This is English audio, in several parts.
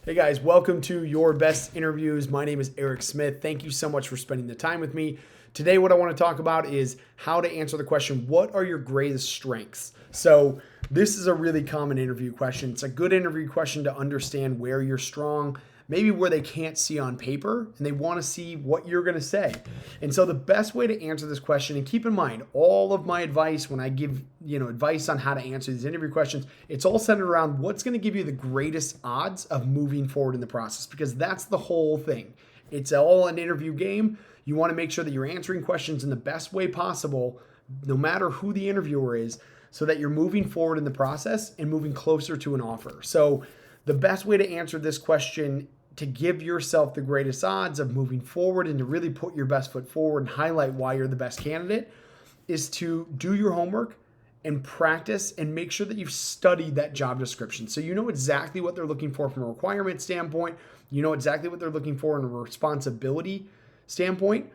Hey guys, welcome to Your Best Interviews. My name is Eric Smith. Thank you so much for spending the time with me. Today, what I want to talk about is how to answer the question, what are your greatest strengths? So this is a really common interview question. It's a good interview question to understand where you're strong, maybe where they can't see on paper, and they want to see what you're going to say. And so the best way to answer this question, and keep in mind, all of my advice when I give advice on how to answer these interview questions, it's all centered around what's going to give you the greatest odds of moving forward in the process, because that's the whole thing. It's all an interview game. You want to make sure that you're answering questions in the best way possible, no matter who the interviewer is, so that you're moving forward in the process and moving closer to an offer. So the best way to answer this question, to give yourself the greatest odds of moving forward and to really put your best foot forward and highlight why you're the best candidate, is to do your homework and practice and make sure that you've studied that job description. So you know exactly what they're looking for from a requirement standpoint. You know exactly what they're looking for in a responsibility standpoint.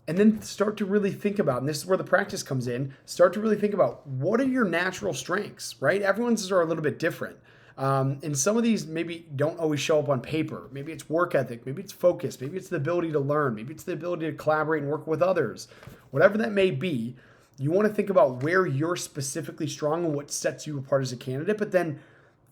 And then start to really think about, and this is where the practice comes in, start to really think about what are your natural strengths, right? Everyone's are a little bit different. And some of these maybe don't always show up on paper. Maybe it's work ethic, maybe it's focus, maybe it's the ability to learn, maybe it's the ability to collaborate and work with others. Whatever that may be, you want to think about where you're specifically strong and what sets you apart as a candidate. But then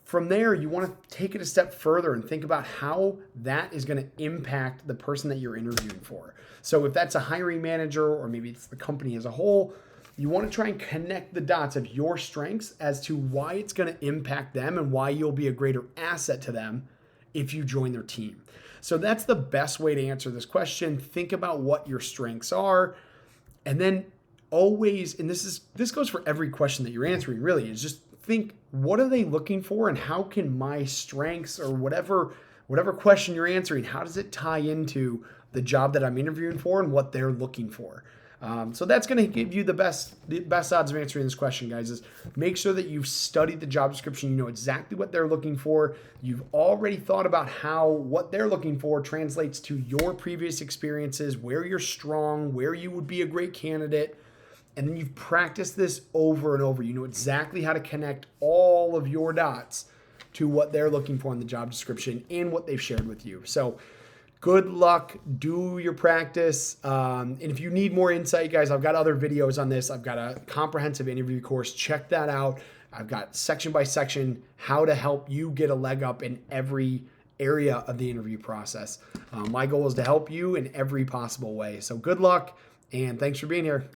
from there, you want to take it a step further and think about how that is going to impact the person that you're interviewing for. So if that's a hiring manager or maybe it's the company as a whole, you want to try and connect the dots of your strengths as to why it's going to impact them and why you'll be a greater asset to them if you join their team. So that's the best way to answer this question. Think about what your strengths are, and then always, and this goes for every question that you're answering really, is just think, what are they looking for and how can my strengths or whatever question you're answering, how does it tie into the job that I'm interviewing for and what they're looking for? So that's going to give you the best odds of answering this question, guys, is make sure that you've studied the job description. You know exactly what they're looking for. You've already thought about how what they're looking for translates to your previous experiences, where you're strong, where you would be a great candidate. And then you've practiced this over and over. You know exactly how to connect all of your dots to what they're looking for in the job description and what they've shared with you. So good luck, do your practice. And if you need more insight, guys, I've got other videos on this. I've got a comprehensive interview course. Check that out. I've got section by section how to help you get a leg up in every area of the interview process. My goal is to help you in every possible way. So good luck, and thanks for being here.